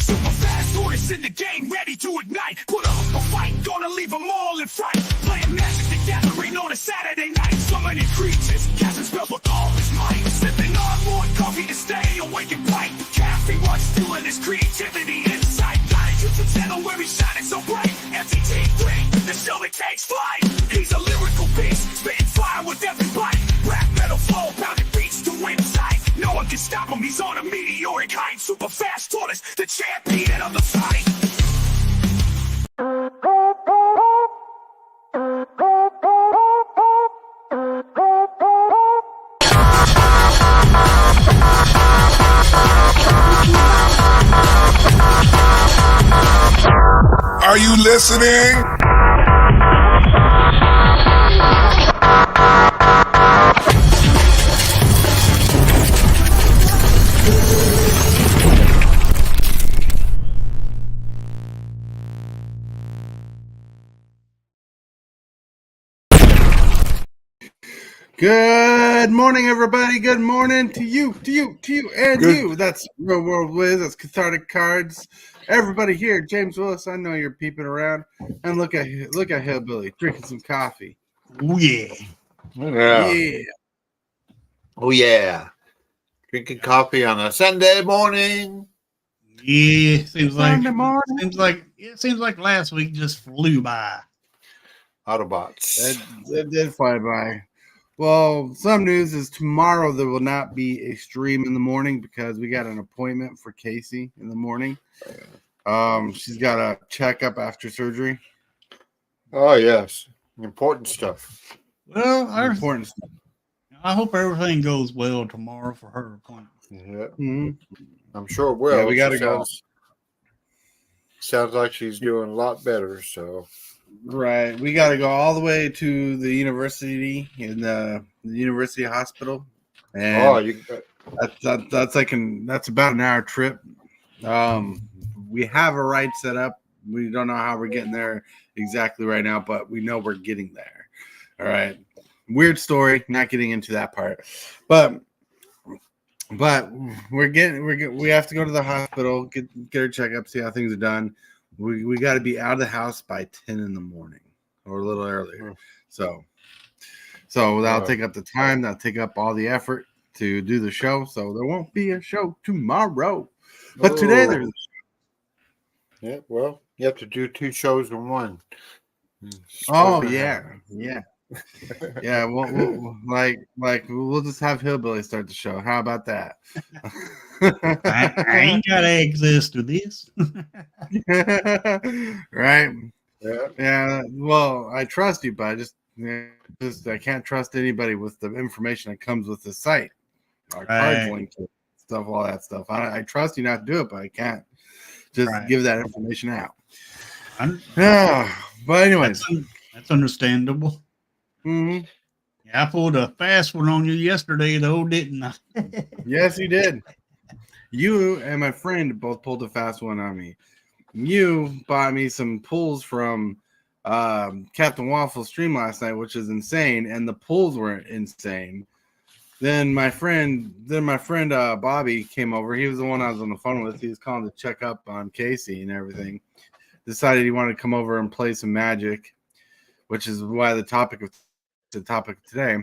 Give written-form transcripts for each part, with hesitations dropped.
Super fast orders in the game, ready to ignite. Put up a fight, gonna leave them all in fright. Playing Magic the Gathering on a Saturday night. Summoning creatures, casting spells with all his might. Sipping on more coffee to stay awake and bright. Caffeine rush, stealing his creativity inside. Got a YouTube channel where he's shining so bright. MTG green, the show that takes flight. He's a lyrical beast, spitting fire with every bite. Rap metal flow, pounding beats to inside. No one can stop him, he's on a meteoric height. Super fast tortoise, the champion of the fight. Are you listening? Good morning, everybody. Good morning to you, and Good. you. That's Real World Wiz. That's Cathartic Cards. Everybody here, James Willis. I know you're peeping around, and look at Hillbilly drinking some coffee. Oh yeah. Yeah. Oh yeah. Drinking coffee on a Sunday morning. Yeah. Seems Sunday morning. like last week just flew by. Autobots. It did fly by. Well, some news is tomorrow there will not be a stream in the morning because we got an appointment for Casey in the morning. She's got a checkup after surgery. Oh yes. Important stuff. Well, Important stuff. I hope everything goes well tomorrow for her appointment. Yeah. Mm-hmm. I'm sure it will. Yeah, we gotta go. Sounds like she's doing a lot better, so Right, we got to go all the way to the university in the university hospital, and that's about an hour trip. We have a ride set up. We don't know how we're getting there exactly right now, but we know we're getting there. All right, weird story. Not getting into that part, but we have to go to the hospital, get her checkup, see how things are done. We got to be out of the house by 10 in the morning or a little earlier. So that'll take up the time. That'll take up all the effort to do the show. So there won't be a show tomorrow. But today there's a show. yeah, well, you have to do 2 shows in one. Oh, yeah. Yeah, we'll just have Hillbilly start the show. How about that? I ain't got access to this. Right? Yeah. Yeah. Well, I trust you, but I can't trust anybody with the information that comes with the site. Our cards link to it, stuff, all that stuff. I trust you not to do it, but I can't just give that information out. But anyways, that's understandable. Mm-hmm. Yeah, I pulled a fast one on you yesterday, though, didn't I? Yes, you did. You and my friend both pulled a fast one on me. You bought me some pulls from Captain Waffle's stream last night, which is insane, and the pulls were insane. Then my friend Bobby came over. He was the one I was on the phone with. He was calling to check up on Casey and everything. Decided he wanted to come over and play some Magic, which is why the topic of today.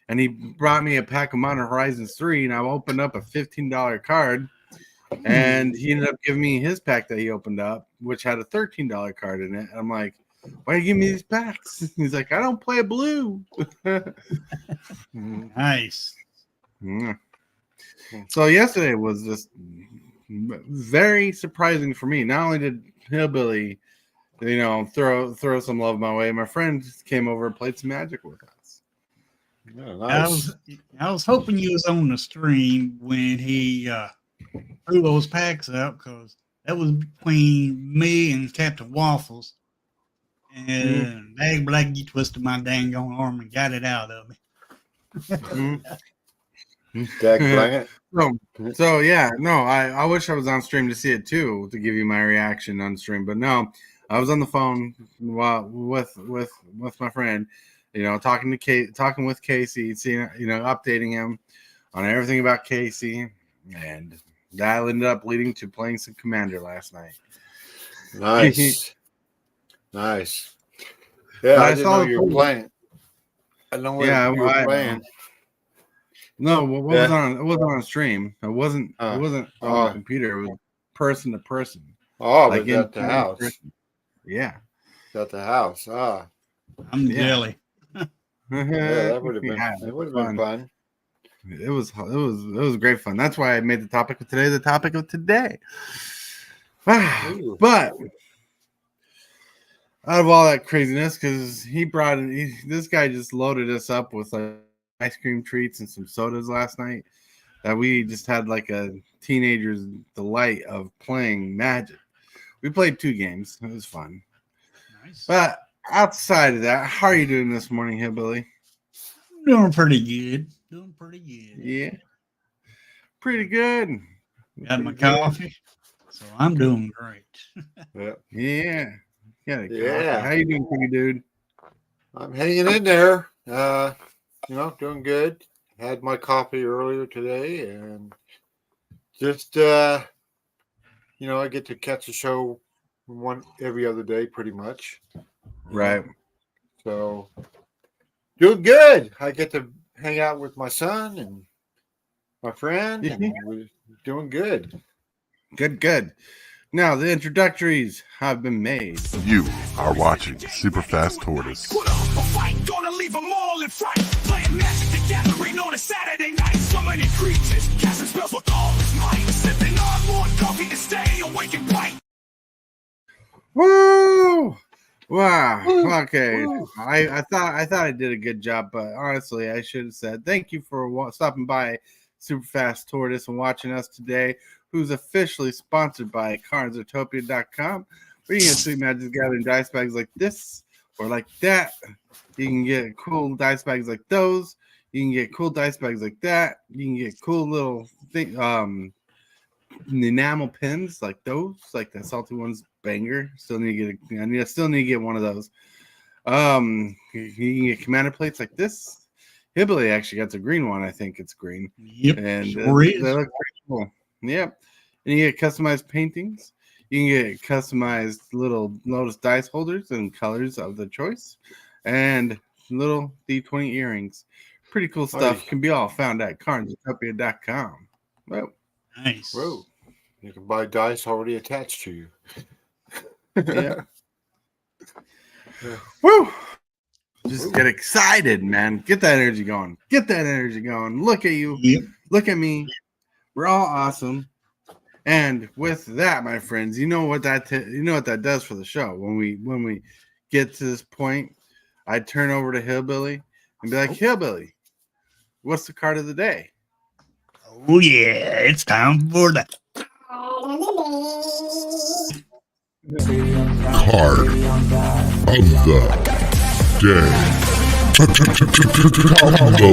And he brought me a pack of Modern Horizons 3, and I opened up a $15 card, and he ended up giving me his pack that he opened up, which had a $13 card in it. And I'm like, why are you giving me these packs? He's like, I don't play blue. Nice. Yeah. So yesterday was just very surprising for me. Not only did Hillbilly, throw some love my way, my friend came over and played some Magic with us. Yeah, nice. I was hoping you was on the stream when he threw those packs out, because that was between me and Captain Waffles. And Dag Black, you twisted my dang on arm and got it out of me. Dag Black. So yeah, no, I wish I was on stream to see it too, to give you my reaction on stream. But no, I was on the phone with my friend, talking with Casey, seeing, updating him on everything about Casey, and that ended up leading to playing some Commander last night. Nice. Nice. Yeah, I didn't know you were playing. I know Yeah, you were playing. No, what was on? It wasn't on stream. It wasn't. It wasn't on the computer. It was person to person. Oh, like but at the house. Person. Yeah, at the house. Ah, I'm jelly. yeah, that would have been. It would have been fun. It was great fun. That's why I made the topic of today the topic of today. But out of all that craziness, because this guy just loaded us up with like ice cream treats and some sodas last night, that we just had like a teenager's delight of playing Magic. We played 2 games. It was fun. Nice. But outside of that, how are you doing this morning, Hillbilly? Doing pretty good. Yeah. Pretty good. Got my coffee, so I'm doing great. Yeah. Yeah. How you doing, pretty dude? I'm hanging in there. Doing good. Had my coffee earlier today, and just I get to catch a show every other day, pretty much. Right. So doing good. I get to hang out with my son and my friend, and we're doing good. Good. Now the introductories have been made. You are watching Super Fast Tortoise. Put up a fight, gonna leave them all in fright. Playing Magic the Gathering on a Saturday night. Summoning creatures, casting spells with all his might. Sipping on more coffee to stay awake and bright. Woo! Wow. Okay. I thought I did a good job, but honestly, I should have said thank you for stopping by Super Fast Tortoise and watching us today, who's officially sponsored by CardsUtopia.com, where you can see Magic Gathering dice bags like this or like that. You can get cool dice bags like those. You can get cool dice bags like that. You can get cool little enamel pins like those, like the Salty Ones banger. Still need to get one of those. You can get commander plates like this. Hillbilly actually got the green one. I think it's green. Yep, And sure is. they look pretty cool. Yep. And you get customized paintings. You can get customized little Lotus dice holders and colors of the choice, and little D20 earrings. Pretty cool stuff. Can be all found at CardsUtopia.com. Well, Nice. Whoa. You can buy dice already attached to you. yeah. Woo! Just get excited, man. Get that energy going. Look at you. Yep. Look at me. We're all awesome. And with that, my friends, you know what that does for the show. When we get to this point, I turn over to Hillbilly and be like, Hillbilly, what's the card of the day? Oh yeah, it's time for the Card of the day.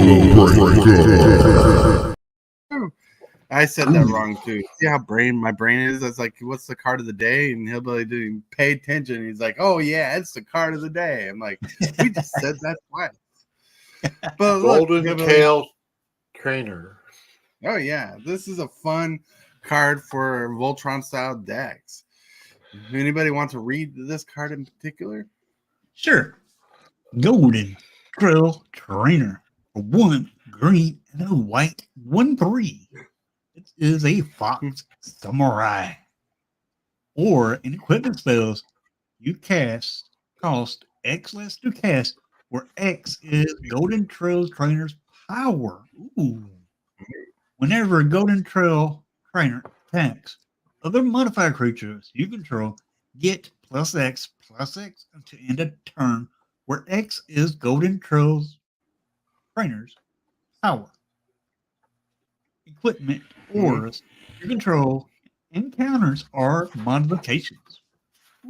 I said that wrong too. See how my brain is? That's like, what's the card of the day? And Hillbilly didn't pay attention. He's like, oh yeah, it's the card of the day. I'm like, we just said that twice. But Golden Tail Trainer. Oh yeah, this is a fun card for Voltron style decks. Anybody want to read this card in particular? Sure. Golden Trail Trainer. 1 green and a white 1/3. It is a Fox Samurai. Or in equipment spells, you cost X less to cast, where X is Golden Trail Trainer's power. Ooh. Whenever a Golden Trail Trainer attacks other modifier creatures you control, get +X until end of turn, where X is Golden Trail Trainer's power. Equipment, auras, you control, encounters are modifications.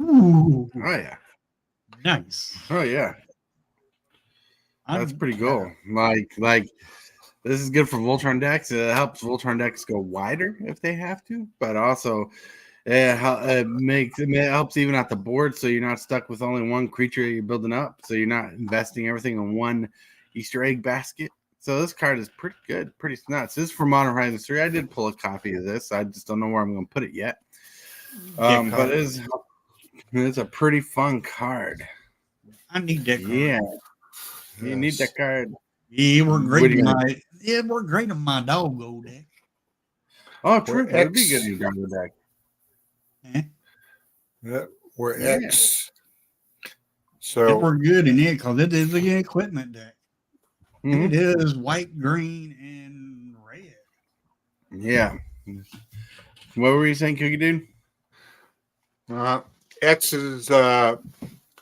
Ooh, Oh yeah. nice. Oh yeah. That's pretty cool. Like this is good for Voltron decks. It helps Voltron decks go wider if they have to, but also it helps even out the board, so you're not stuck with only one creature you're building up. So you're not investing everything in one Easter egg basket. So this card is pretty good, pretty nuts. This is for Modern Horizons 3. I did pull a copy of this. I just don't know where I'm going to put it yet. But it's a pretty fun card. I need that card. Yeah. You need that card. Yeah, we're What do grading you we're grading my doggo deck. Oh, true. We're That'd be X. good in your deck. Eh? Yeah, we're Yeah. X. If So we're good in it because it is an equipment deck. Mhm. It is white, green, and red. Yeah. What were you saying, Cookie Dude? X is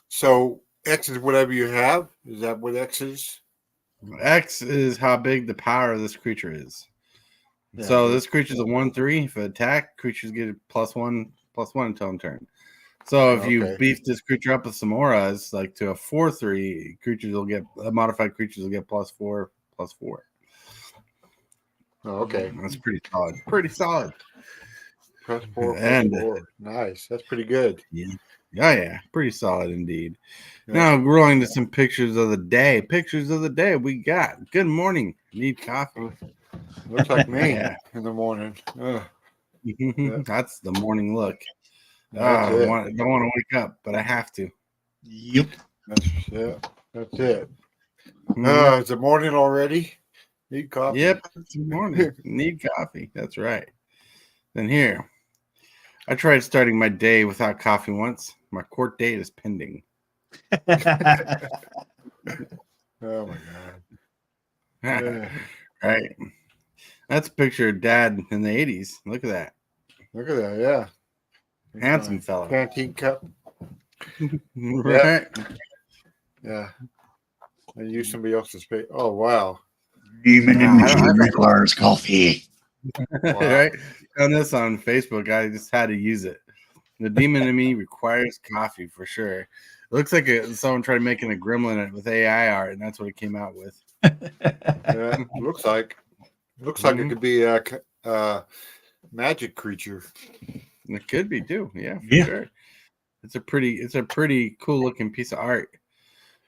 so X is whatever you have. Is that what X is? X is how big the power of this creature is. Yeah. So this creature's a 1/3. If it attack, creatures get a +1/+1 until end turn. So if you Okay. beef this creature up with some auras, like to a 4/3, creatures will get modified creatures will get +4/+4. Oh, okay. That's pretty solid. Pretty solid. Press 4, And- press 4. Nice. That's pretty good. Yeah, pretty solid indeed. Yeah. Now rolling to some pictures of the day. Pictures of the day we got. Good morning. Need coffee. Looks like me Yeah. in the morning. Ugh, That's the morning look. that's it. Don't want to wake up, but I have to. Yep. That's it. Mhm. Is it morning already? Need coffee. Yep, it's the morning. Need coffee. That's right. Then here, I tried starting my day without coffee once. My court date is pending. Oh my god. Yeah. Right. That's a picture of Dad in the 80s. Look at that. Look at that. Yeah. Handsome fella. Canteen cup. Right. Yeah. I use somebody else's space. Oh wow. Demon in me requires coffee. Right. On this on Facebook, I just had to use it. The demon in me requires coffee for sure. It looks like someone tried making a gremlin with AI art, and that's what it came out with. Yeah. Looks like it could be a magic creature. It could be too, yeah, for Yeah. sure. It's a pretty cool looking piece of art,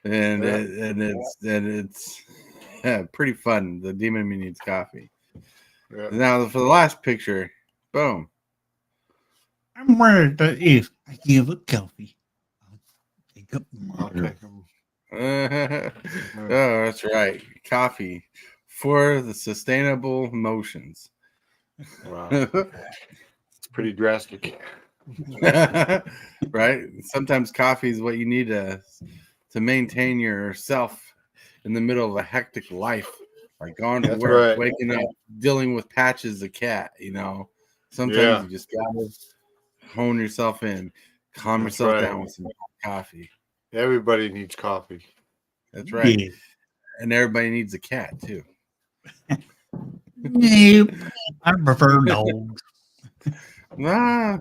and Yeah. it's pretty fun. The demon in me needs coffee. Yeah. Now for the last picture, boom. I'm worried that if I give it coffee, I'll take up the I'll monitor. take them. Oh, that's right. Coffee for the sustainable emotions. Wow. It's pretty drastic. Right? Sometimes coffee is what you need to maintain yourself in the middle of a hectic life, like going to That's work, right. waking up, dealing with Patches the cat. Sometimes Yeah. you just gotta hone yourself in, calm That's yourself right. down with some coffee. Everybody needs coffee. That's right. Yeah. And everybody needs a cat too. Nope. I prefer dogs. Ah,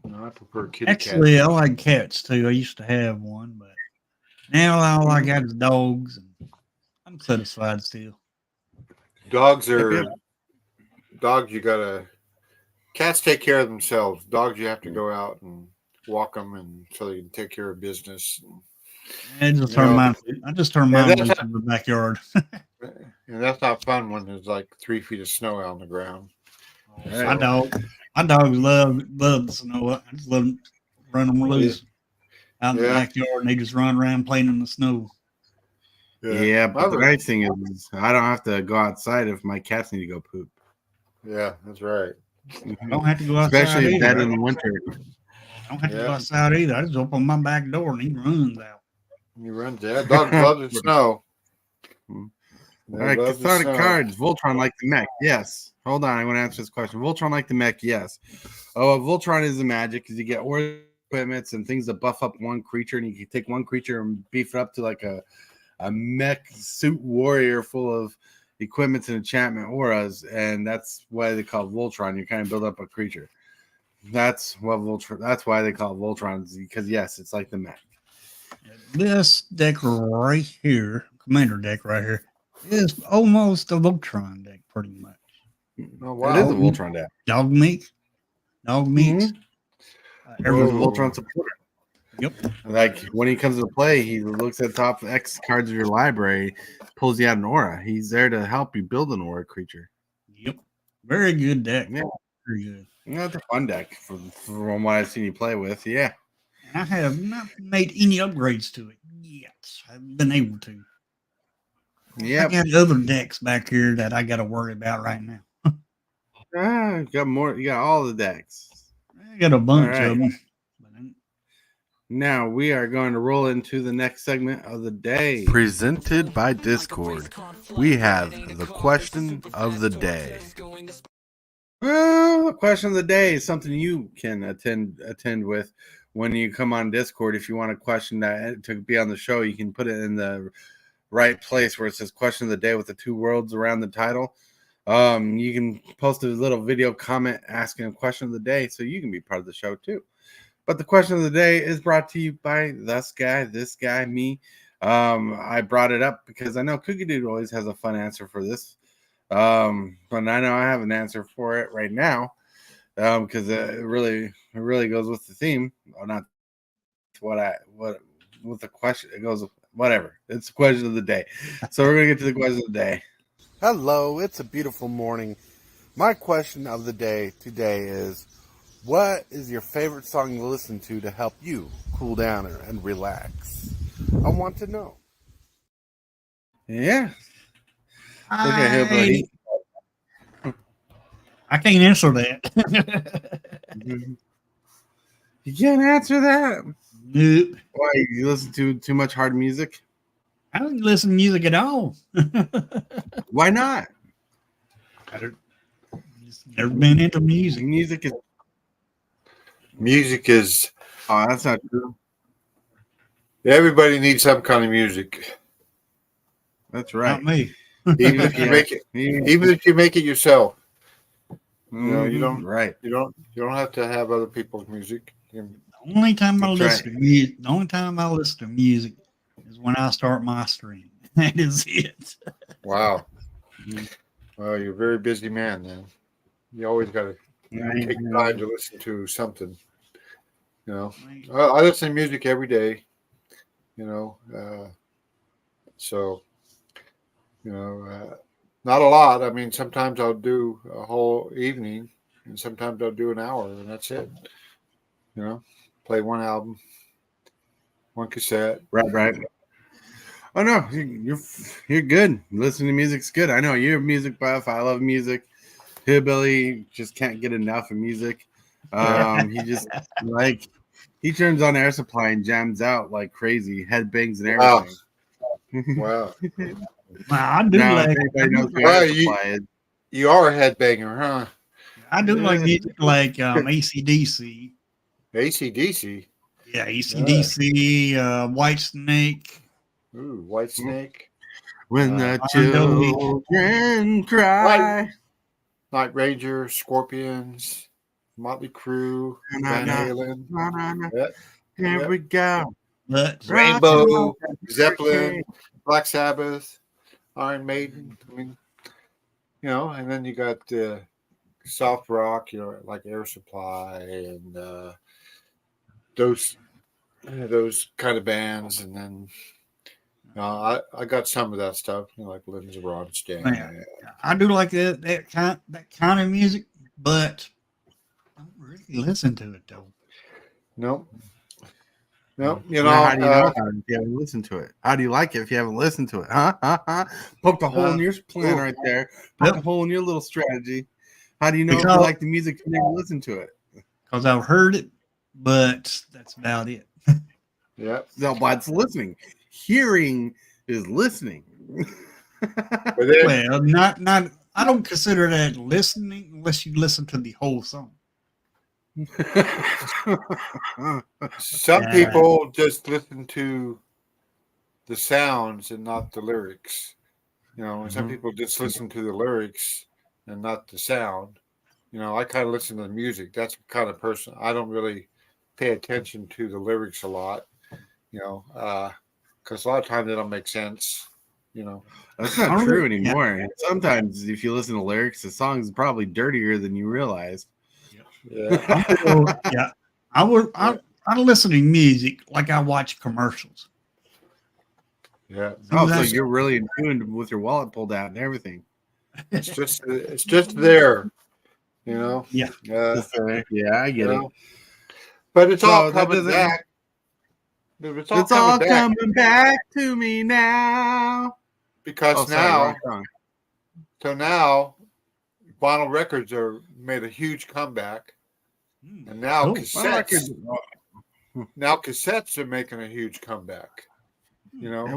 No, I prefer kitty Actually, I like cats too. I used to have one, but now all I got is dogs, and I'm satisfied still. cat. Dogs Yep, are yep. dogs. You gotta. Cats take care of themselves. Dogs, you have to go out and walk them, and so they can take care of business. I just You turned know, mine. I just turned yeah, mine that's loose in the backyard. And that's not fun when there's like 3 feet of snow out on the ground. My dogs love the snow. I just let them run them loose out in the Yeah. backyard, and they just run around playing in the snow. yeah, but the My- nice thing is I don't have to go outside if my cats need to go poop. Yeah, that's right. I don't have to go outside Especially either. that in the winter. I don't have to go Yeah. outside either. I just open my back door and he runs out. You run there. Dogs love the snow. Hmm. They All right, love the cathartic snow. cards. Voltron like the mech. Yes. Hold on. I want to answer this question. Voltron like the mech. Yes. Oh, Voltron is the magic because you get aura equipments and things that buff up one creature, and you can take one creature and beef it up to like a mech suit warrior full of equipments and enchantment auras, and that's why they call it Voltron. You kind of build up a creature. That's what Voltron. That's why they call it Voltron, because yes, it's like the mech. This deck right here, commander deck right here, is almost a Voltron deck, pretty much. Oh, It wow. is a Voltron deck. Dog meat, Mm-hmm. every It was a Whoa. Voltron supporter. Yep. Like when he comes to play, he looks at the top X cards of your library, pulls you out an aura. He's there to help you build an aura creature. Yep. Very good deck. Yeah. Very good. That's a fun deck from what I've seen you play with. Yeah. And I have not made any upgrades to it yet. I haven't been able to. Yeah. I got other decks back here that I got to worry about right now. You got more. You got all the decks. I got a bunch right. of them. Now we are going to roll into the next segment of the day. Presented by Discord. We have the question of the day. Well, the question of the day is something you can attend with when you come on Discord. If you want a question that to be on the show, you can put it in the right place where it says question of the day with the 2 words around the title. You can post a little video comment asking a question of the day so you can be part of the show too. But the question of the day is brought to you by this guy, me. I brought it up because I know Cookie Dude always has a fun answer for this. But I know I have an answer for it right now. Because it really goes with the theme. Or not with the question. It goes whatever. It's the question of the day. So we're gonna get to the question of the day. Hello, it's a beautiful morning. My question of the day today is, what is your favorite song to listen to help you cool down and relax? I want to know. Yeah. Look at him, buddy. I can't answer that. You can't answer that. Nope. Why, you listen to too much hard music? I don't listen to music at all. Why not? Just never been into music. Music is. Oh, that's not true. Everybody needs some kind of music. That's right. Not me. Even if you make it, even if you make it yourself. You know, you don't. Right. You don't have to have other people's music. The only time I That's listen to music, the only time I listen to music is when I start my stream. That is it. Wow. Well, you're a very busy man, then. You always got to take time to listen to something. You know, I listen to music every day. You know, so you know, not a lot. I mean, sometimes I'll do a whole evening, and sometimes I'll do an hour, and that's it. You know, play one album, one cassette. Right. Oh no, you're good. Listening to music's good. I know you're a music buff. I love music. Hillbilly just can't get enough of music. He just he turns on Air Supply and jams out like crazy, headbangs and everything. Wow. I do like. You are a headbanger, huh? I do like music like AC/DC. AC/DC. Yeah, AC/DC, White Snake. Ooh, White Snake. When the children cry. Night Ranger, Scorpions, Motley Crue, Van Halen. Here we go. Rainbow, Zeppelin, Black Sabbath, Iron Maiden. I mean, you know, and then you got soft rock, you know, like Air Supply and those kind of bands, and then I got some of that stuff, you know, like Lindsey Ronstadt. I do like that kind of music, but I don't really listen to it though. No, you know. How do you know if you haven't listened to it? How do you like it if you haven't listened to it? Huh? Poked a hole in your plan right there. Poked a hole in your little strategy. How do you know if you like the music if you never listen to it? Because I've heard it, but that's about it. Yeah. No, but it's listening. Hearing is listening. Well, not. I don't consider that listening unless you listen to the whole song. Some people just listen to the sounds and not the lyrics. You know, and some people just listen to the lyrics and not the sound. You know, I kind of listen to the music. That's the kind of person. I don't really pay attention to the lyrics a lot. You know, because a lot of times they don't make sense. You know, that's not true anymore. Yeah. Sometimes, if you listen to lyrics, the song is probably dirtier than you realize. Yeah. I I listen to music like I watch commercials. Yeah, Oh, so That's- you're really in tune with your wallet pulled out and everything. it's just there, you know. Yeah. Yeah, I get You it. know? But it's So all that coming doesn't- back. It's all It's all coming back coming back to me now. because Oh, sorry, now, wrong song. so now, vinyl records are made a huge comeback, and now Cool. cassettes. Now cassettes are making a huge comeback. You know,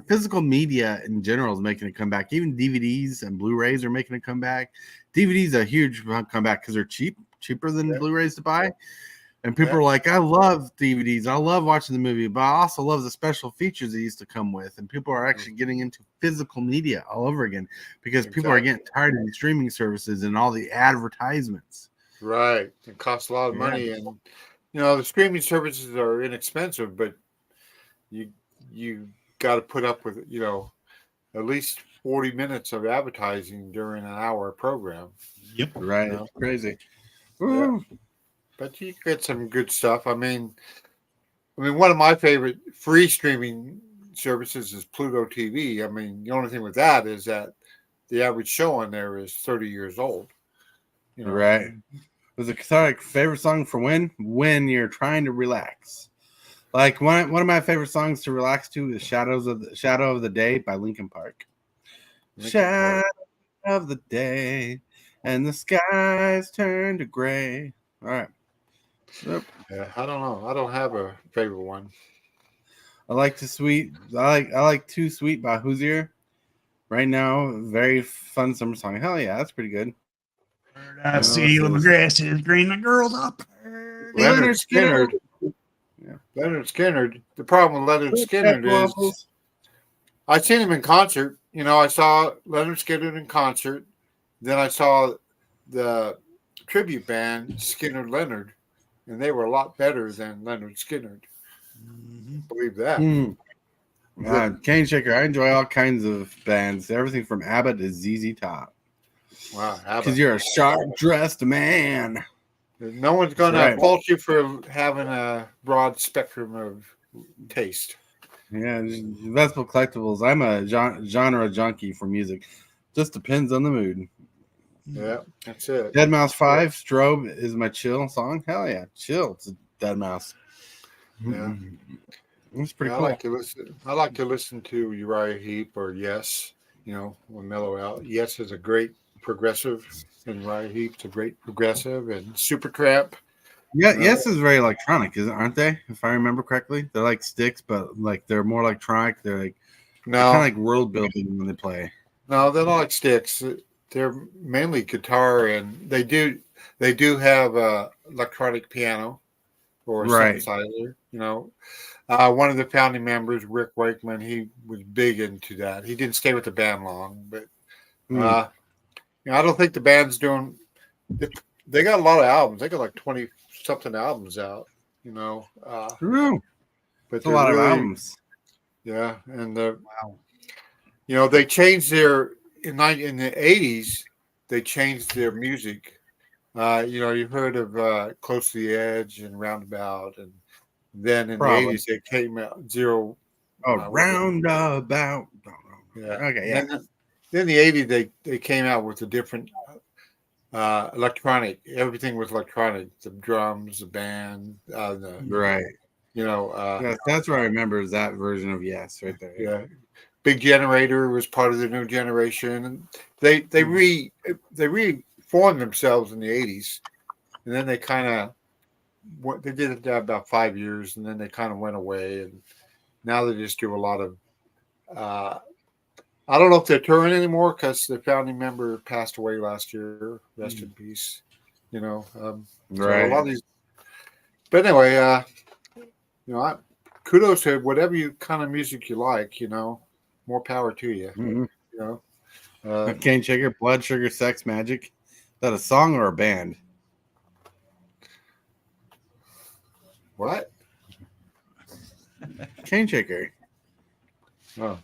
Physical media in general is making a comeback. Even DVDs and Blu-rays are making a comeback. DVDs are a huge comeback because they're cheaper than Blu-rays to buy. And people are like, I love DVDs. I love watching the movie, but I also love the special features they used to come with. And people are actually getting into physical media all over again because people are getting tired of the streaming services and all the advertisements. right? It costs a lot of money, and you know the streaming services are inexpensive, but you got to put up with at least 40 minutes of advertising during an hour program. Yep. Right. You know? Crazy. Yeah. But you get some good stuff. I mean, one of my favorite free streaming services is Pluto TV. I mean, the only thing with that is that the average show on there is 30 years old. You know? Right. Was it favorite song for when you're trying to relax? Like one of my favorite songs to relax to is Shadow of the Day by Linkin Park. Shadow of the day, and the skies turn to gray. All right. Yep. Yeah, I don't know. I don't have a favorite one. I like Too Sweet by Hoosier. Right now, very fun summer song. Hell yeah, that's pretty good. I see the grass is green, the girls up. Leonard Skinner. Yeah. Leonard Skinner. The problem with Leonard Skinner is I seen him in concert. You know, I saw Leonard Skinner in concert. Then I saw the tribute band Skinner Leonard, and they were a lot better than Leonard Skinner. Believe that. Cane Shaker. I enjoy all kinds of bands. Everything from ABBA to ZZ Top. Wow, Because you're a sharp dressed man. No one's going to fault you for having a broad spectrum of taste. Yeah, investable collectibles. I'm a genre junkie for music. Just depends on the mood. Yeah, that's it. Dead Mouse 5, Strobe is my chill song. Hell yeah, chill. It's a Dead Mouse. Yeah. It's pretty cool. I like to listen to Uriah Heep or Yes, when mellow out. Yes is a great progressive, and Uriah Heep's a great progressive, and Supertramp. Yeah, Yes is very electronic, aren't they? If I remember correctly, they're like Sticks, but like they're more electronic. They're kind of like world building when they play. No, they're not like Sticks. They're mainly guitar, and they do have electronic piano or a synthesizer. One of the founding members, Rick Wakeman, he was big into that. He didn't stay with the band long, but I don't think the band's doing. They got a lot of albums. They got like 20-something albums out. True. But a lot of albums. Yeah, and they changed their in the 80s. They changed their music. You've heard of Close to the Edge and Roundabout, and then in the 80s they came out Zero. Roundabout. Yeah. Okay. Yeah. Then in the 80s they came out with a different electronic. Everything was electronic. The drums, the band, right. That's what I remember is that version of Yes right there. Yeah. Big Generator was part of the new generation, and they reformed themselves in the 80s, and then they did it about 5 years, and then they kind of went away, and now they just do a lot of I don't know if they're touring anymore because the founding member passed away last year. Rest in peace. Right. So a lot of these, but anyway, kudos to whatever kind of music you like. More power to you. Cane Shaker, Blood Sugar Sex Magic. Is that a song or a band? What? Cane Shaker. Oh.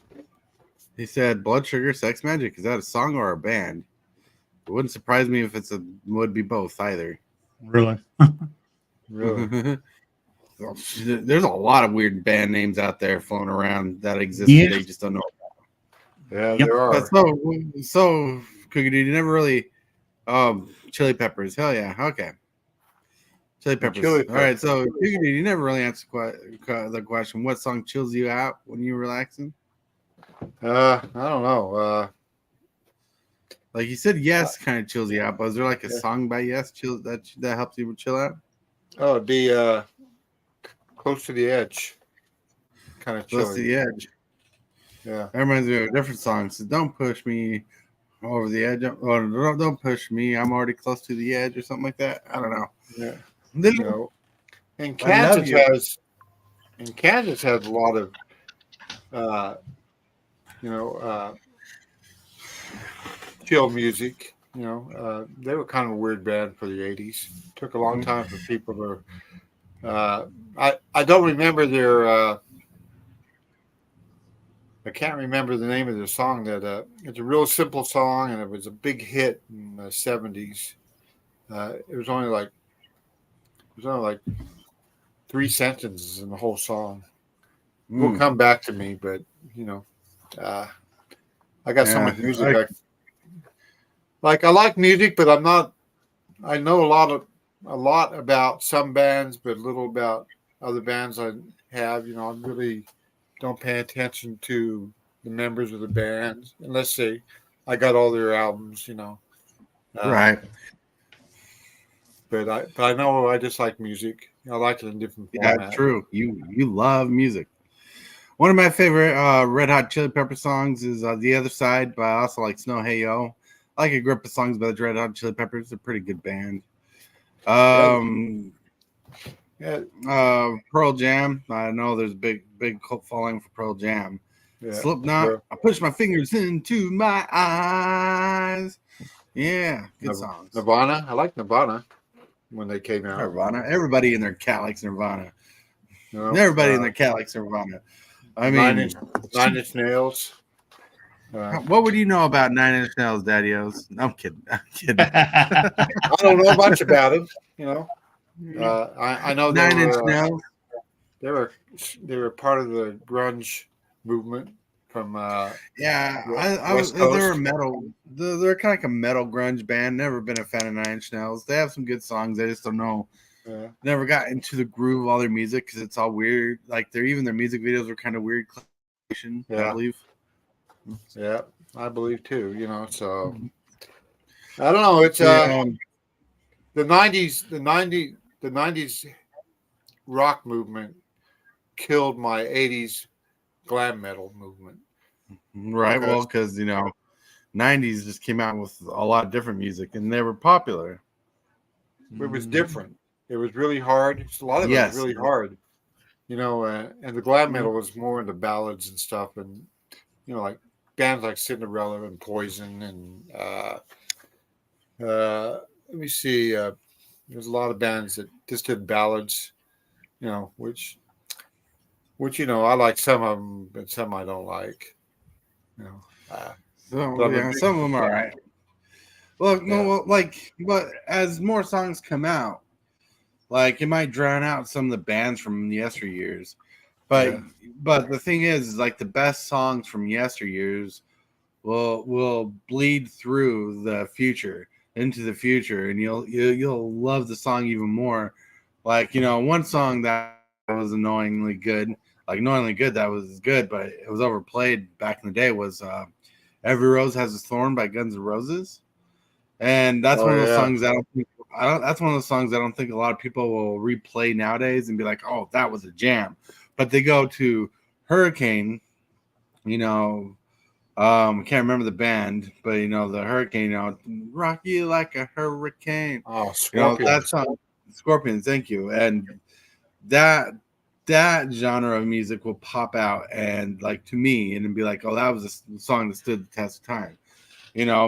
He said Blood Sugar Sex Magic. Is that a song or a band? It wouldn't surprise me if would be both either. Really? Really? there's a lot of weird band names out there floating around that exist Yeah. today. You just don't know. Yeah, Yep. there But are. so Cookie Dude, you never really Chili Peppers. Hell yeah. Okay. Chili Peppers. Chili All right. Peppers. So Cookie Dude, you never really answered the question. What song chills you out when you're relaxing? I don't know. Like you said, Yes kind of chills you out, but is there like a Yeah. song by Yes that helps you chill out? Oh, the Close to the Edge. Kind of Close to chilling. the Edge. Yeah. That reminds me of a different song. So don't push me over the edge. Or don't push me. I'm already close to the edge, or something like that. I don't know. Yeah. Then- You know, and I love Kansas you. has a lot of chill music. They were kind of a weird band for the '80s. Took a long time for people to. I don't remember their. I can't remember the name of the song. It's a real simple song, and it was a big hit in the '70s. It was only like 3 sentences in the whole song. Will come back to me, but I got so much music. I like music, but I'm not. I know a lot about some bands, but little about other bands I have. I really don't pay attention to the members of the band unless I got all their albums. Right. But I know I just like music. I like it in different Yeah, formats. true. You love music. One of my favorite Red Hot Chili Pepper songs is "The Other Side," but I also like "Snow Hey Yo." I like a group of songs by the Red Hot Chili Peppers. They're a pretty good band. Yeah, Pearl Jam. I know there's a big cult following for Pearl Jam. yeah. Slipknot. Sure. I push my fingers into my eyes. Yeah, good songs. Nirvana. I like Nirvana when they came out. Nirvana. Everybody in their cat likes Nirvana. No, Everybody in their cat likes Nirvana. I mean, Nine Inch Nails. what would you know about Nine Inch Nails, Daddy-O's? No, I'm kidding. I'm kidding. I don't know much about them. I know Nine Inch Nails. they were part of the grunge movement from Yeah, West they Coast. were metal. They're kind of like a metal grunge band. Never been a fan of Nine Inch Nails. They have some good songs. I just don't know. Never got into the groove of all their music because it's all weird. Like their music videos are kind of weird. I believe. Yeah, I believe too. So I don't know. It's Yeah, the '90s rock movement killed my '80s glam metal movement. right. Well, because 90s just came out with a lot of different music and they were popular. It was different. It was really hard. A lot of it was really hard. And the glam metal was more into ballads and stuff, and like bands like Cinderella and Poison, and let me see. There's a lot of bands that just did ballads, which I like some of them, but some I don't like. Some of them are all right. Well, but as more songs come out, like it might drown out some of the bands from yesteryears. But the thing is like the best songs from yesteryears will bleed through the future into the future, and you'll love the song even more. Like one song that was annoyingly good that was good, but it was overplayed back in the day was "Every Rose Has a Thorn" by Guns N' Roses. And that's one of those songs that that's one of those songs I don't think a lot of people will replay nowadays and be like, "Oh, that was a jam." But they go to Hurricane, I can't remember the band, but the Hurricane, "Rock You Like a Hurricane." Oh, Scorpions. That song, Scorpions. Thank you. And that genre of music will pop out and like to me and be like, "Oh, that was a song that stood the test of time."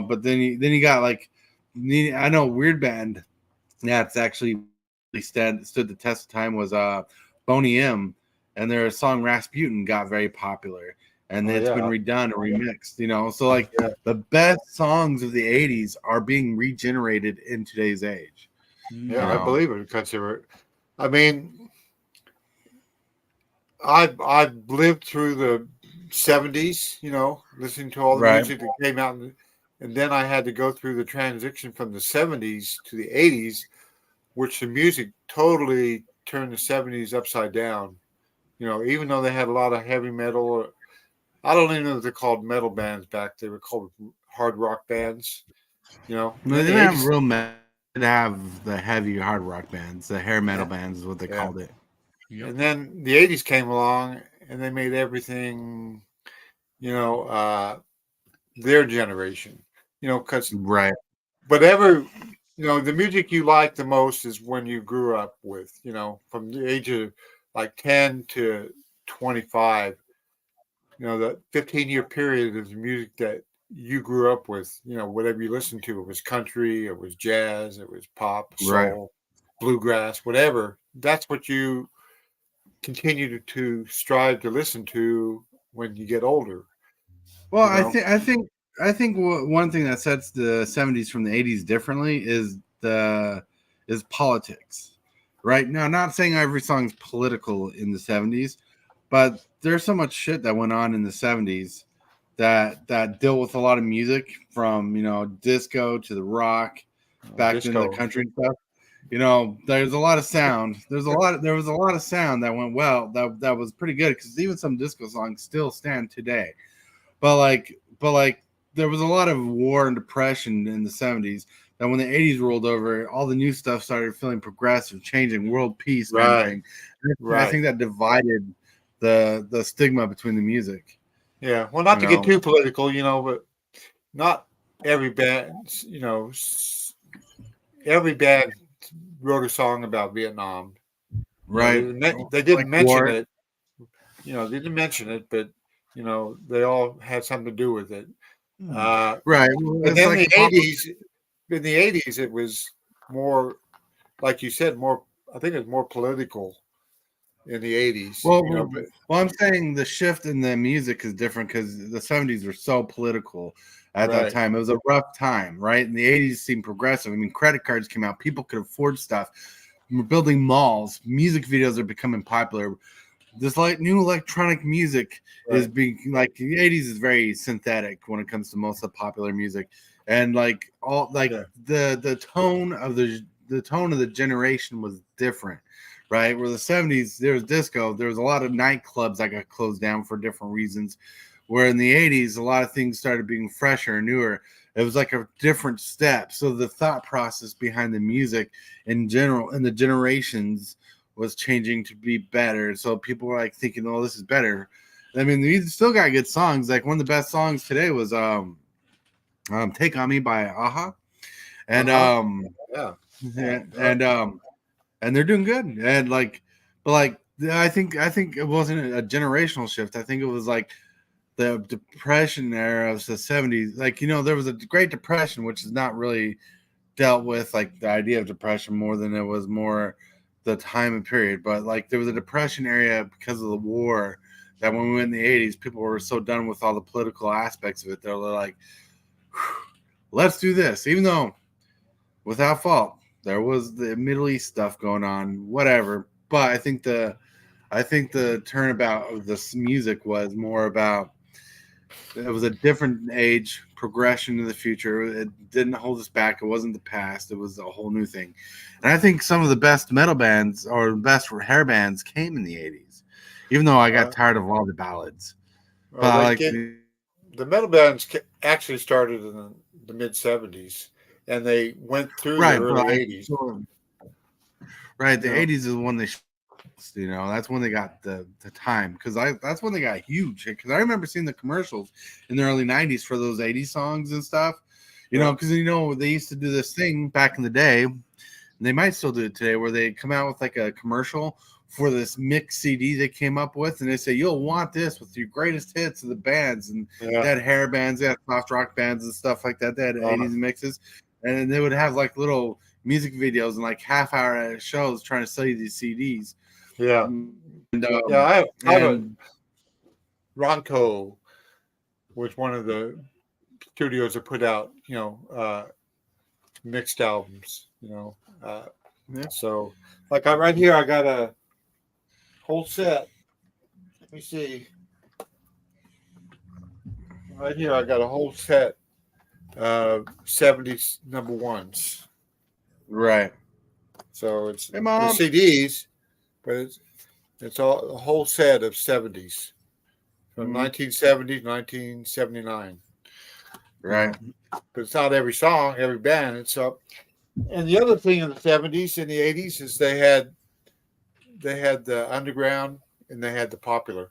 But then you got like, I know Weird Band that's actually stood the test of time was Boney M, and their song Rasputin got very popular, and it's been redone or remixed. So like the best songs of the '80s are being regenerated in today's age. Yeah, I believe it because they were. I mean, I've lived through the 70s, listening to all the Right. music that came out, and then I had to go through the transition from the 70s to the 80s, which the music totally turned the 70s upside down. Even though they had a lot of heavy metal, or I don't even know if they're called metal bands back. They were called hard rock bands. No, And they then the didn't have 80s, real metal. They didn't have the heavy hard rock bands. The hair metal yeah, bands is what they yeah. called it. Yep. And then the 80s came along, and they made everything, you know, uh, their generation. Because Right. whatever, the music you like the most is when you grew up with, from the age of like 10 to 25, the 15-year period is music that you grew up with, whatever you listened to. It was country, it was jazz, it was pop, Right. soul, bluegrass, whatever. That's what you continue to strive to listen to when you get older, Well, you know? I think one thing that sets the '70s from the '80s differently is politics. Right now, not saying every song's political in the '70s, but there's so much shit that went on in the '70s that dealt with a lot of music from disco to the rock, back into the Disco. country and stuff. There's a lot of sound. There was a lot of sound that went well. That was pretty good because even some disco songs still stand today. But there was a lot of war and depression in the '70s. That when the '80s rolled over, all the new stuff started feeling progressive, changing, world peace kind of Right, thing. I right. think that divided the stigma between the music. Yeah. Well, not You to get know, too political, but not every band, every band wrote a song about Vietnam. right? They didn't Like mention war, it. They didn't mention it, but they all had something to do with it. Hmm. Uh, right? Well, and it's then like the the pop. '80s, in the '80s, it was more, like you said, more. I think it was more political in the '80s. Well, But I'm saying the shift in the music is different because the '70s were so political at that right, time. It was a rough time, right? And the '80s seemed progressive. I mean, credit cards came out, people could afford stuff. We're building malls, music videos are becoming popular. This like new electronic music is right, being like the '80s is very synthetic when it comes to most of the popular music, and like all like yeah, the tone of the generation was different, right? Where the '70s there was disco, there was a lot of nightclubs that got closed down for different reasons. Where in the '80s, a lot of things started being fresher and newer. It was like a different step. So the thought process behind the music in general and the generations was changing to be better. So people were like thinking, "Oh, this is better." I mean, we still got good songs. Like one of the best songs today was "Take on Me" by Aha, uh and huh, yeah, and and they're doing good. And but I think it wasn't a generational shift. I think it was like the depression era of the '70s. Like there was a Great Depression, which is not really dealt with like the idea of depression more than it was more the time and period. But like there was a depression area because of the war that when we went in the '80s, people were so done with all the political aspects of it. They're like, let's do this, even though without fault there was the Middle East stuff going on, whatever. But I think the turnabout of this music was more about it was a different age progression to the future. It didn't hold us back. It wasn't the past. It was a whole new thing. And I think some of the best metal bands or best hair bands came in the '80s, even though I got uh, tired of all the ballads. But well, I they like get the metal bands actually started in the mid '70s, and they went through the right, but early '80s. right, You the know, '80s is when they that's when they got the time because I that's when they got huge because I remember seeing the commercials in the early '90s for those '80s songs and stuff. yeah, Because they used to do this thing back in the day, and they might still do it today, where they come out with like a commercial for this mix CD they came up with, and they say you'll want this with your greatest hits of the bands, and yeah, they had hair bands, they had soft rock bands and stuff like that. They had uh, '80s mixes, and they would have like little music videos and like half-hour shows trying to sell you these CDs. yeah, And yeah. I have a and Ronco was one of the studios that put out, mixed albums. yeah, So like right here, I got a whole set Let me see. Right here, I got a whole set of 70s number ones. Right. So it's Hey, the Mom. CDs, but it's all a whole set of 70s from 1970 to 1979. Right. But it's not every song, every band. It's up. And the other thing in the 70s and the 80s is they had the underground and they had the popular.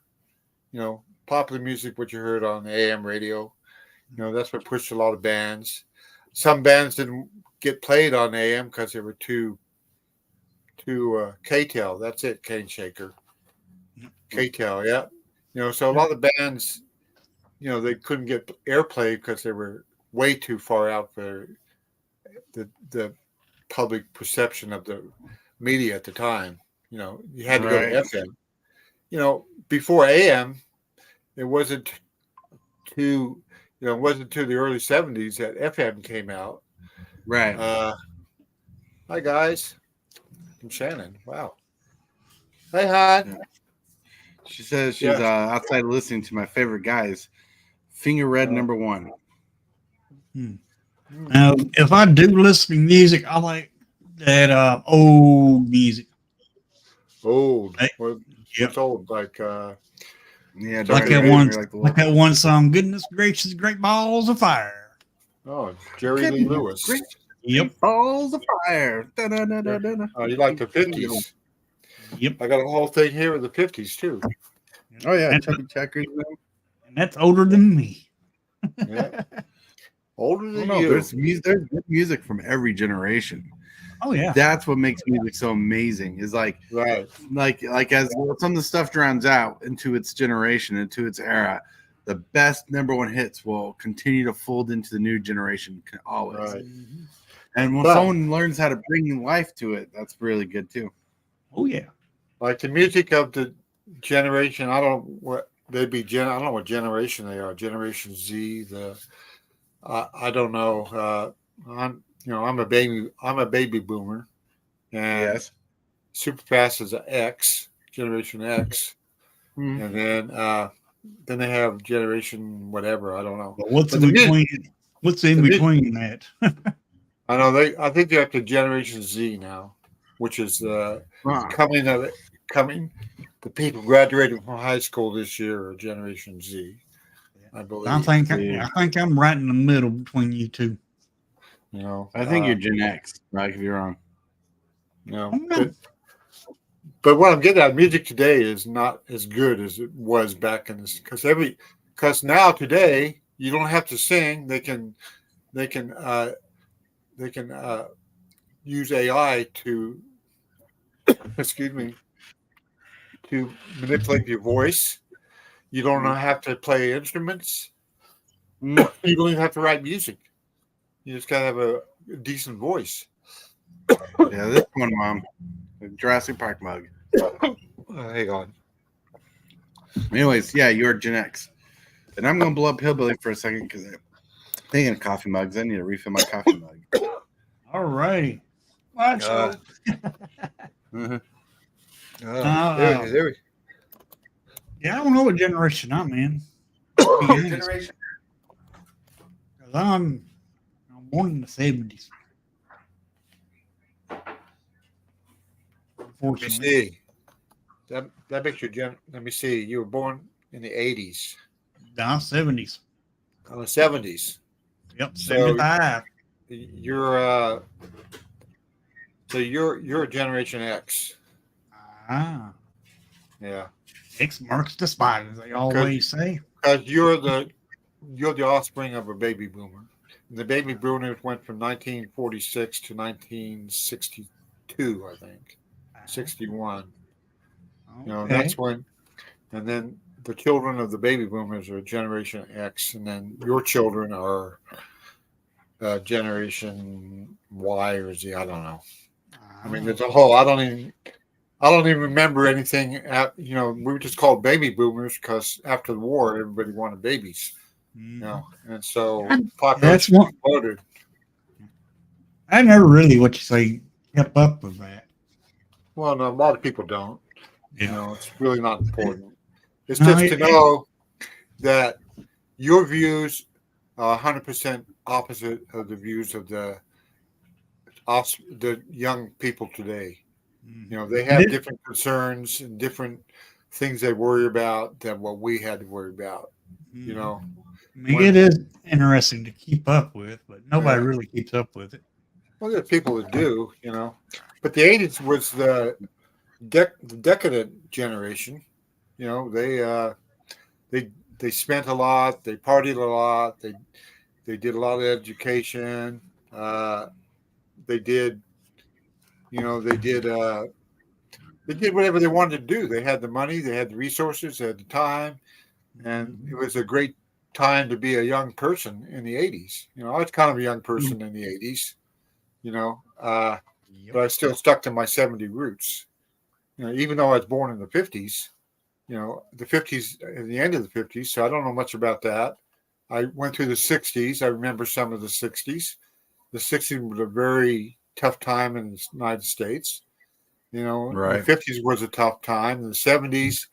Popular music, what you heard on the AM radio. That's what pushed a lot of bands. Some bands didn't get played on AM because they were too K-tel. That's it, Cane Shaker. K-tel, yeah. So a lot of bands, they couldn't get airplay because they were way too far out for the public perception of the media at the time. You had to go to FM. Before AM, it wasn't too, it wasn't to the early 70s that FM came out. Right. Hi, guys. I'm Shannon. Wow. Hey, hon. Yeah. She says she's outside listening to my favorite guys. Finger Red number 1. Now, if I do listen to music, I like that old music. Old. Hey, What's old? Like Yeah, like that one, like that one song. Goodness gracious, great balls of fire. Oh, Jerry Lee Lewis. Great Yep. balls of fire. Da-da-da-da-da. Oh, you like the 50s? Yep. I got a whole thing here with the 50s too. Oh yeah, And- Chubby Checkers. And that's older than me. Yeah. Older than No, you. there's good music from every generation. Oh yeah. That's what makes music so amazing. Is like Right. as some of the stuff drowns out into its generation, into its era, the best number 1 hits will continue to fold into the new generation always. Right. And when someone learns how to bring life to it, that's really good too. Oh yeah. Like the music of the generation, I don't know what they'd be. I don't know what generation they are. Generation Z. I don't know. I'm a baby boomer, and Yes. super fast is an X, Generation X, Mhm. and then they have Generation whatever. I don't know. But what's But in the between? What's in the between that? I know I think they're up to Generation Z now, which is Wow. coming. The people graduating from high school this year are Generation Z, I believe. I think I'm right in the middle between you two. I think you're Gen X. Right, if you're wrong. But what I'm getting at, music today is not as good as it was back in this, because now today you don't have to sing. They can use AI to excuse me, to manipulate your voice. You don't have to play instruments. You don't even have to write music. You just gotta have a decent voice. Yeah, this one, Mom. The Jurassic Park mug. Hang on. Anyways, yeah, you're Gen X. And I'm going to blow up Hillbilly for a second because I'm thinking of coffee mugs. I need to refill my coffee mug. All righty. Watch out. Uh-huh. There we Yeah, I don't know what generation I'm in. Generation. 'Cause I'm born in the 70s. Let me Unfortunately. see. That makes you let me see. You were born in the 80s. No, 70s. On the 70s. Yep, So- 75. You're you're a Generation X. Ah. Yeah. X marks the spot, as they always say. Because you're the offspring of a baby boomer. And the baby boomers went from 1946 to 1962, I think. 61. Okay. That's when, and then the children of the baby boomers are Generation X, and then your children are Generation Y or Z. I don't know. I mean, there's a whole. I don't even remember anything. We were just called baby boomers because after the war, everybody wanted babies. And so That's population one. exploded. I never really, what you say, kept up with that. Well, no, a lot of people don't. Yeah. It's really not important. It's No, just to know that your views are 100% opposite of the views of the young people today. You know, they have different concerns and different things they worry about than what we had to worry about. You know, I mean, it is interesting to keep up with, but nobody really keeps up with it. well, there's people that do. You know, but the '80s was the decadent generation. You know, they spent a lot, they partied a lot, they did a lot of education. They did, you know, they did whatever they wanted to do. They had the money, they had the resources, they had the time, and it was a great time to be a young person in the '80s. You know, I was kind of a young person in the '80s. You know, but I still stuck to my '70s roots. You know, even though I was born in the '50s. You know, the '50s, at the end of the '50s. So I don't know much about that. I went through the '60s. I remember some of the '60s. The '60s was a very tough time in the United States. You know, the Right. '50s was a tough time. The '70s,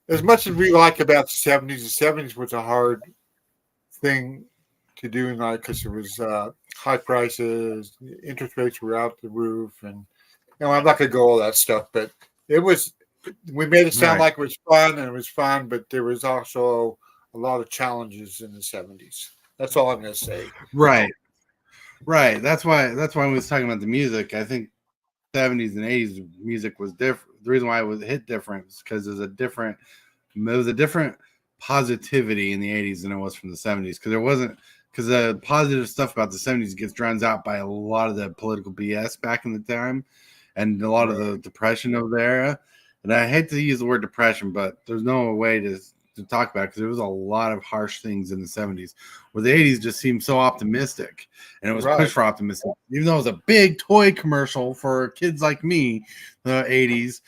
as much as we like about the '70s was a hard thing to do in life because it was high prices, interest rates were out the roof, and you know, I'm not going to go all that stuff, but it was. We made it sound Right. like it was fun, and it was fun, but there was also a lot of challenges in the '70s. That's all I'm going to say. Right. Right. That's why we was talking about the music. I think 70s and 80s music was different. The reason why it was hit different is because there was a different positivity in the 80s than it was from the 70s. Because the positive stuff about the 70s gets drowned out by a lot of the political BS back in the time and a lot of the depression of the era. And I hate to use the word depression, but there's no way to talk about it because there was a lot of harsh things in the 70s where the 80s just seemed so optimistic and it was pushed for optimism, even though it was a big toy commercial for kids like me, the 80s.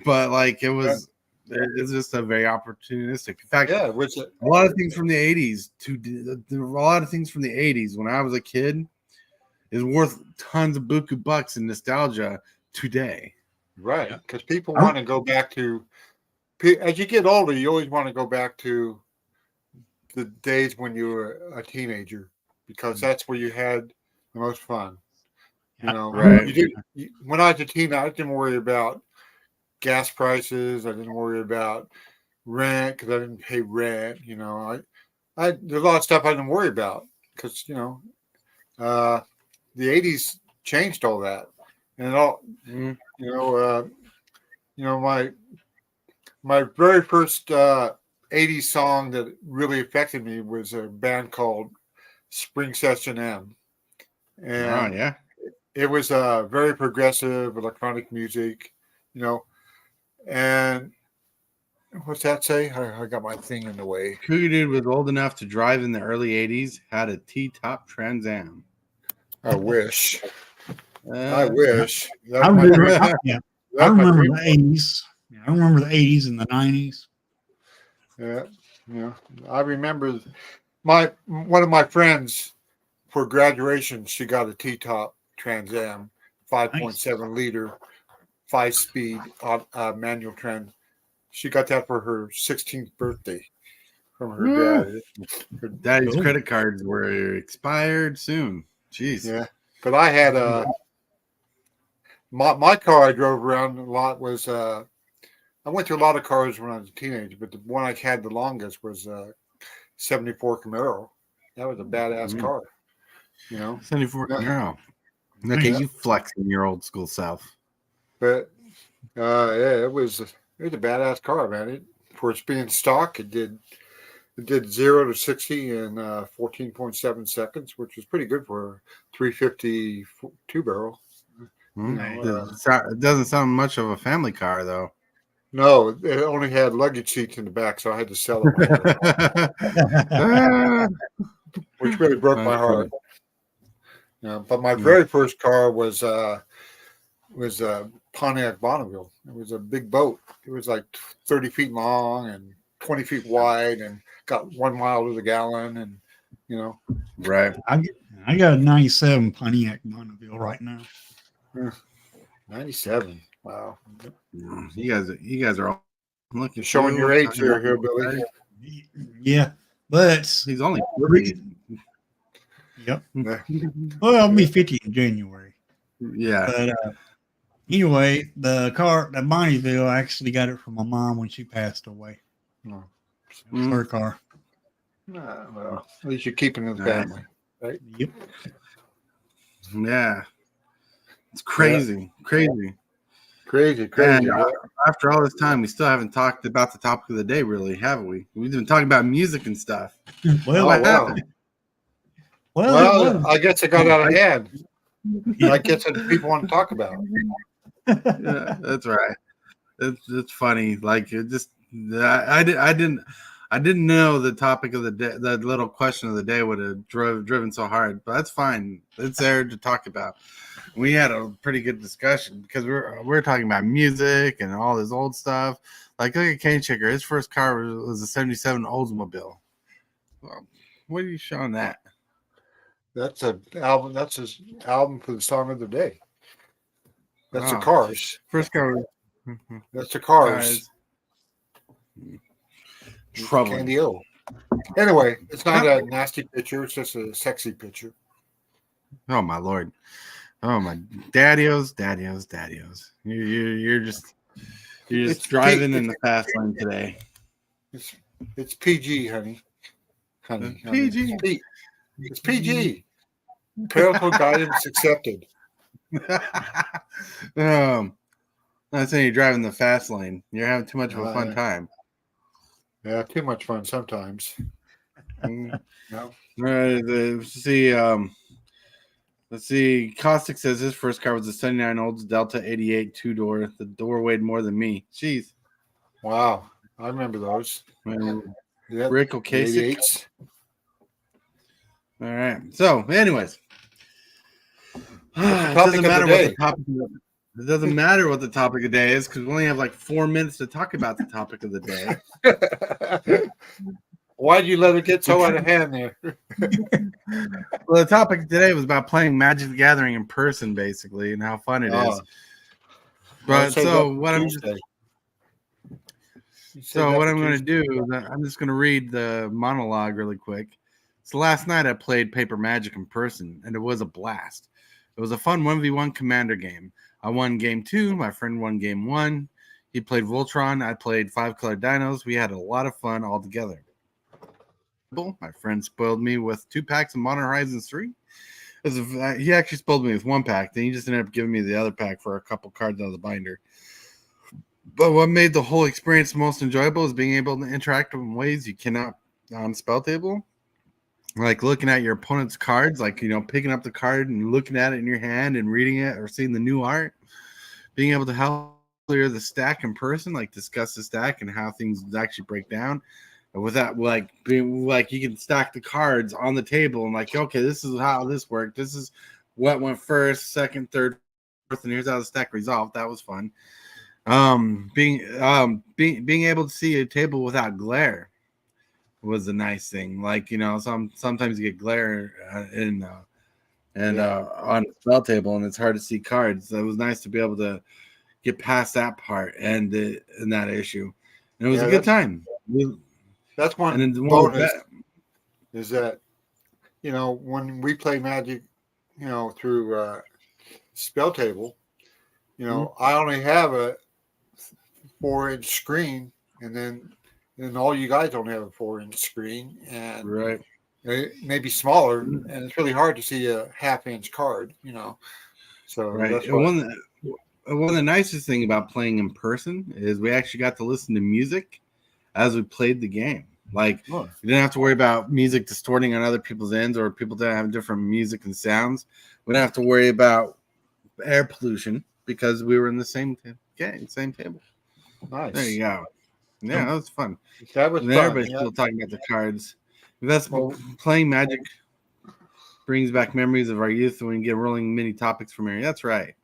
But like it's just a very opportunistic. In fact, Yeah, which a lot of things from the 80s a lot of things from the 80s when I was a kid is worth tons of buku bucks in nostalgia today. right, because people want to go back to. As you get older, you always want to go back to the days when you were a teenager because that's where you had the most fun. You know, Right. When I was a teenager, I didn't worry about gas prices. I didn't worry about rent because I didn't pay rent. You know, there's a lot of stuff I didn't worry about because you know, the '80s changed all that, and it all Mhm. you know my very first '80s song that really affected me was a band called Spring Session M, Oh and yeah. it was very progressive electronic music, you know. And what's that say? I got my thing in the way. Cougar Dude was old enough to drive in the early 80s, had a T-top Trans Am. I wish. I Uh, wish. I That's my remember, dream. I That's my remember dream. the '80s. I remember the '80s and the '90s. Yeah, yeah. I remember my one of my friends for graduation. She got a T-top Trans Am, Nice. 5.7 liter, 5-speed manual trans. She got that for her 16th birthday from her dad. Daddy's Cool. credit cards were expired soon. Jeez. Yeah, but I had my car I drove around a lot was I went to a lot of cars when I was a teenager, but the one I had the longest was '74 Camaro. That was a badass car, you know. 74 Yeah, Camaro. Okay, yeah. you flexing your old school self. But yeah, it was a badass car, man. For its being stock, it did 0 to 60 in 14.7 seconds, which is pretty good for a 350 two barrel. You know, It doesn't sound much of a family car, though. no, it only had luggage seats in the back, so I had to sell it later, Ah, which really broke my that's heart. funny. But my very first car was Pontiac Bonneville. It was a big boat. It was like 30 feet long and 20 feet wide, and got 1 mile to the gallon, and you know, Right. I got a '97 Pontiac Bonneville right now. 97. Wow. You guys are all Look You're at showing your age talking about here, Billy. Yeah, but He's only 30. yep. Well, I'll be 50 in January. Yeah. But anyway, the car, the Bonneville, I actually got it from my mom when she passed away. Oh. It was her car. Well, at least you're keeping it in the Nice. family, right? Yep. Yeah. It's crazy. Crazy. Crazy. And Yeah. after all this time, we still haven't talked about the topic of the day, really, have we? We've been talking about music and stuff. Well, What wow. happened? well, Well, it was. I guess it got out of hand. I guess what people want to talk about. Yeah, that's right. It's funny. Like it just I didn't know the topic of the day, that little question of the day would have driven so hard, but that's fine. It's there to talk about. We had a pretty good discussion because we're talking about music and all this old stuff. Like look at Kane Shaker. His first car was a '77 Oldsmobile. Well, what are you showing that? That's a album. That's his album for the song of the day. That's the Oh, Cars. First car was That's the Cars. Trouble. Candy O. Anyway, it's not a nasty picture. It's just a sexy picture. Oh my lord. Oh my daddios. You're just It's driving P- in the fast lane today. It's PG, honey. PG. It's PG. Parental guidance accepted. Not saying you're driving the fast lane. You're having too much of a fun time. Yeah, too much fun sometimes. No. No. All right, let's see. Caustic says his first car was a 79 Olds Delta 88 two-door. The door weighed more than me. Jeez. Wow. I remember those. Yep. Rick Okasik. 88s. All right. So, anyways, it topic doesn't of matter the what day? the topic. It doesn't matter what the topic of the day is because we only have like 4 minutes to talk about the topic of the day. Why'd you let it get so out of hand there? Well, the topic today was about playing Magic the Gathering in person, basically, and how fun it is. Oh. But so what I'm going to do is I'm just going to read the monologue really quick. So last night I played Paper Magic in person, and it was a blast. It was a fun 1v1 commander game. I won game 2. My friend won game 1. He played Voltron. I played 5-color dinos. We had a lot of fun all together. My friend spoiled me with 2 packs of Modern Horizons 3. He actually spoiled me with 1 pack. Then he just ended up giving me the other pack for a couple cards out of the binder. But what made the whole experience most enjoyable is being able to interact in ways you cannot on Spelltable. Like looking at your opponent's cards, like, picking up the card and looking at it in your hand and reading it or seeing the new art. Being able to help clear the stack in person, like discuss the stack and how things actually break down. And with that, like being like you can stack the cards on the table and like, okay, this is how this worked. This is what went first, second, third, fourth, and here's how the stack resolved. That was fun. Being able to see a table without glare was a nice thing. Like, sometimes you get glare on a spell table and it's hard to see cards. So it was nice to be able to get past that part and that issue. And it was a good time. That's one bonus is that, when we play Magic, through Spelltable, I only have a 4-inch screen, and then all you guys only have a 4-inch screen, and right, it may be smaller, and it's really hard to see a half-inch card, So right. that's One of the nicest thing about playing in person is we actually got to listen to music as we played the game. Like you didn't have to worry about music distorting on other people's ends or people that have different music and sounds. We didn't have to worry about air pollution because we were in the same same table. Nice. There you go. Yeah, that was fun. That was and fun. Everybody's still talking about the cards. Playing Magic brings back memories of our youth when we get rolling mini topics from here. That's right.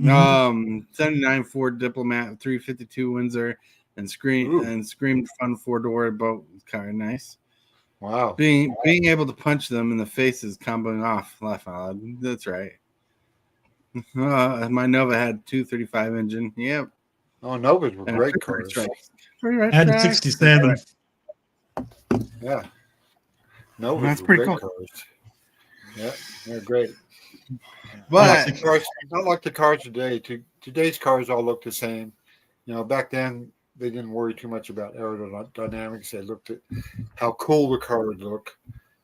79 Ford Diplomat, 352 Windsor, and Screamed Fun 4-door boat was kind of nice. Wow. Being able to punch them in the faces, comboing off, laugh out loud. That's right. My Nova had 235 engine. Yep. Oh, Novas were And great Free cars. Strikes. Free Red I had a Strikes. 67. Yeah. Novas That's were pretty great cool. cars. Yeah, they're great. But Not like the cars today. Today's cars all look the same. You know, back then they didn't worry too much about aerodynamics. They looked at how cool the car would look.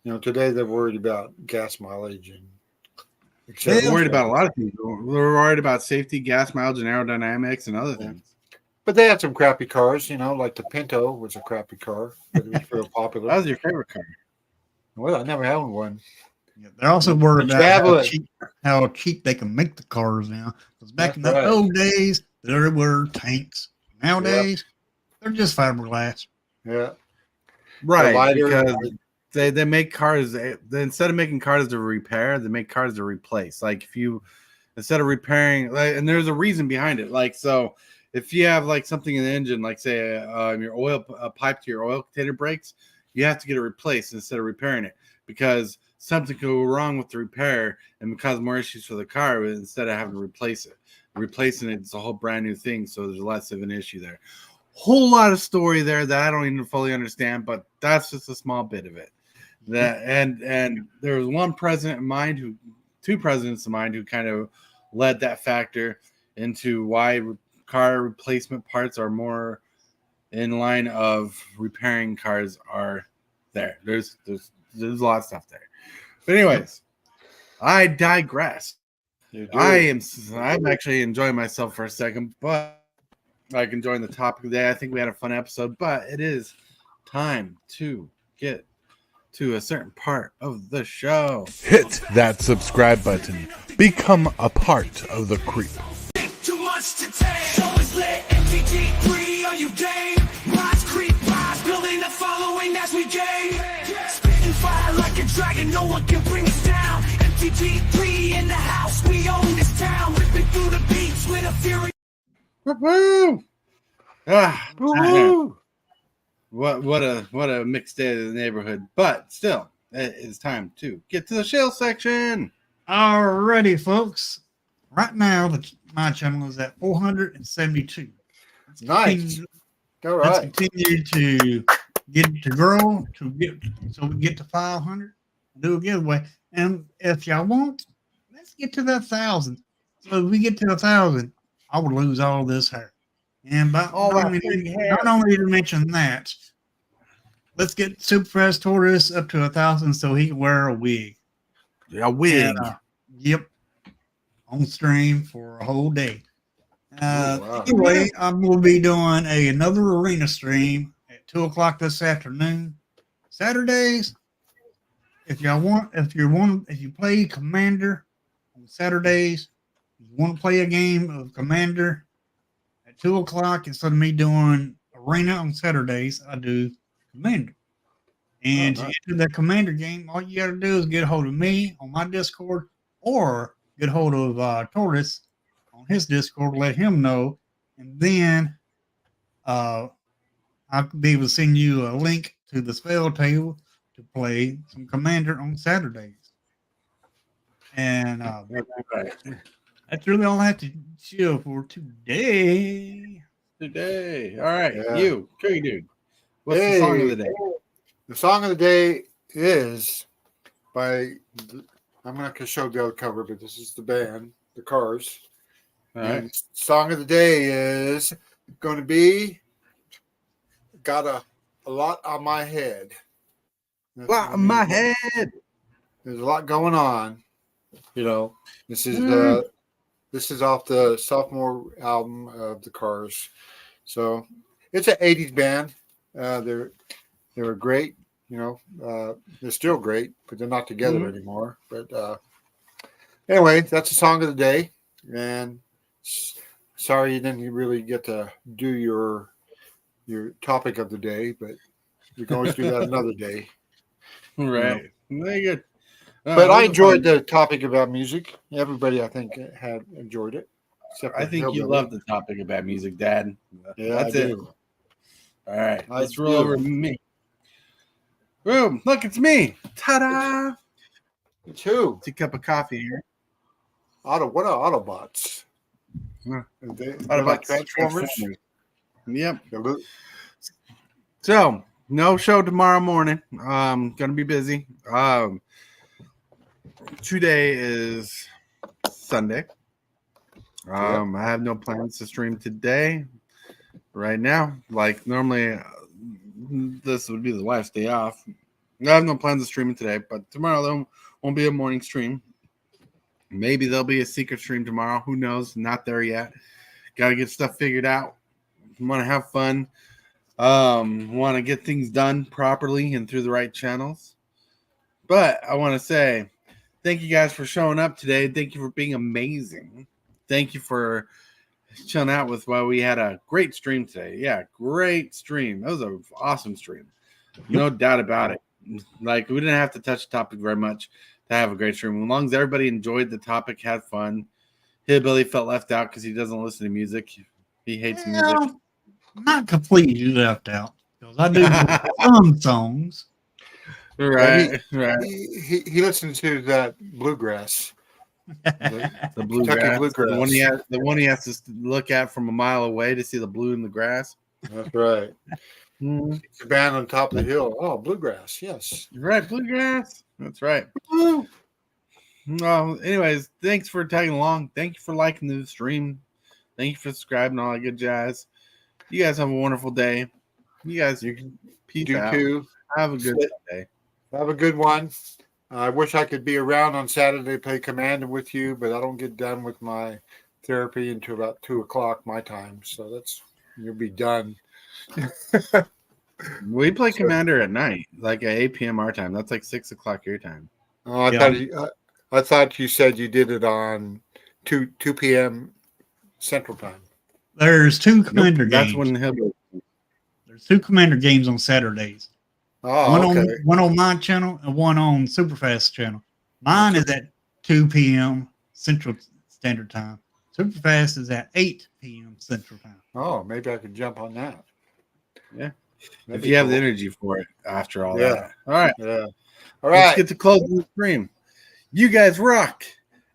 You know, today they're worried about gas mileage and they're etc. worried about a lot of things. They're worried about safety, gas mileage, and aerodynamics, and other things. But they had some crappy cars, you know, like the Pinto was a crappy car, but it was real popular. That was your favorite car. Well, I never had one. Yeah, they're also worried about Traveling. how cheap they can make the cars now. Because back in the That's right. old days, there were tanks. Nowadays, they're just fiberglass. Yeah. Right, lighter- because they make cars. Instead of making cars to repair, they make cars to replace. Like if you instead of repairing, and there's a reason behind it. Like so, if you have like something in the engine, like say your oil pipe to your oil container breaks, you have to get it replaced instead of repairing it because something could go wrong with the repair and cause more issues for the car instead of having to replace it. Replacing it's a whole brand new thing, so there's less of an issue there. Whole lot of story there that I don't even fully understand, but that's just a small bit of it. That and there was two presidents in mind who kind of led that factor into why car replacement parts are more in line of repairing cars are there. There's a lot of stuff there. But anyways, I digress. I'm actually enjoying myself for a second, but like enjoying the topic of the day. I think we had a fun episode, but it is time to get to a certain part of the show. Hit that subscribe button. Become a part of the creep. Too much to take. Show is lit. MTG 3, are you game? Rise, creep, rise, building a following as we gain. Spitting fire like a dragon, no one can bring us down. MTG 3 in the house, we own this town. Ripping through the beats with a fury. Woo! Ah, Woo-hoo! what a mixed day of the neighborhood, but still, it is time to get to the shale section. Alrighty, folks. Right now, my channel is at 472. Nice. All Let's right. continue to get to grow so we get to 500. Do a giveaway, and if y'all want, let's get to that 1,000. So if we get to 1,000, I would lose all this hair. And not only to mention that, let's get Super Fast Tortoise up to 1,000 so he can wear a wig. A wig. And, yep. On stream for a whole day. Wow. Anyway, I'm going to be doing another arena stream at 2 o'clock this afternoon. Saturdays, if you play Commander on Saturdays, if you want to play a game of Commander at 2 o'clock, instead of me doing arena on Saturdays, I do Commander. And to get to that Commander game, all you got to do is get a hold of me on my Discord or get a hold of Tortoise on his Discord, let him know, and then I'll be able to send you a link to the spell table to play some Commander on Saturdays. And that's really all I have to show for today. All right, Yeah. Cookie Dude. What's the song of the day? The song of the day is by, I'm not going to show the other cover, but this is the band, the Cars. All right. And song of the day is going to be Got a Lot on My Head. That's Lot in my head. There's a lot going on. You know, this is off the sophomore album of the Cars. So it's an 80s band. They were great. You know, they're still great, but they're not together anymore. But anyway, that's the song of the day. And sorry you didn't really get to do your topic of the day, but we can always do that another day. Right. Very good. But I enjoyed the topic about music. Everybody, I think, had enjoyed it. I think you love the topic about music, Dad. Yeah, That's I it. do. All right. I Let's roll do. over to me. Boom. Look, it's me. Ta-da. It's who? It's a cup of coffee here. What are Autobots? They Autobots, like Transformers. Yep. They look- So no show tomorrow morning. Gonna be busy. Today is Sunday. I have no plans to stream today. Right now, like normally, this would be the last day off. I have no plans of streaming today, but tomorrow there won't be a morning stream. Maybe there'll be a secret stream tomorrow. Who knows? Not there yet. Got to get stuff figured out. Want to have fun. Want to get things done properly and through the right channels. But I want to say thank you guys for showing up today. Thank you for being amazing. Thank you for chilling out with while we had a great stream today. Yeah, great stream. That was an awesome stream. No doubt about it. Like, we didn't have to touch the topic very much to have a great stream. As long as everybody enjoyed the topic, had fun. Hillbilly felt left out because he doesn't listen to music. He hates music. Not completely left out, because I do some songs. Right. He listens to that bluegrass. The bluegrass. The one he has to look at from a mile away to see the blue in the grass. That's right. It's a band on top of the hill. Oh, bluegrass. Yes. Right, bluegrass. That's right. Well, anyways, thanks for tagging along. Thank you for liking the stream. Thank you for subscribing, all that good jazz. You guys have a wonderful day. You guys, peace out. Too. Have a good day. Have a good one. I wish I could be around on Saturday to play Commander with you, but I don't get done with my therapy until about 2:00 my time. So you'll be done. We play Commander at night, like at 8 p.m. our time. That's like 6 o'clock your time. Oh, I thought you said you did it on 2 p.m. Central Time. There's two Commander games. That's when There's two Commander games on Saturdays. Oh, one on my channel and one on Superfast channel. Mine is at 2 p.m. Central Standard Time. Superfast is at 8 p.m. Central Time. Oh, maybe I could jump on that. Yeah. If you have the energy for it after all that. All right. Yeah. All right. Let's get to closing the stream. You guys rock.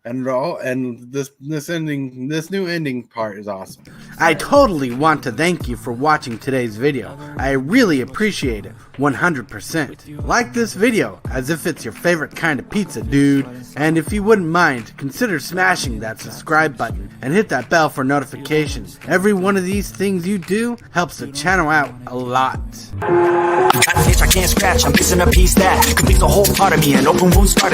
And this new ending part is awesome. I totally want to thank you for watching today's video. I really appreciate it, 100%. Like this video as if it's your favorite kind of pizza, dude. And if you wouldn't mind, consider smashing that subscribe button and hit that bell for notifications. Every one of these things you do helps the channel out a lot. Got an itch I can't scratch, I'm missing a piece that completes the whole part of me. An open wound scar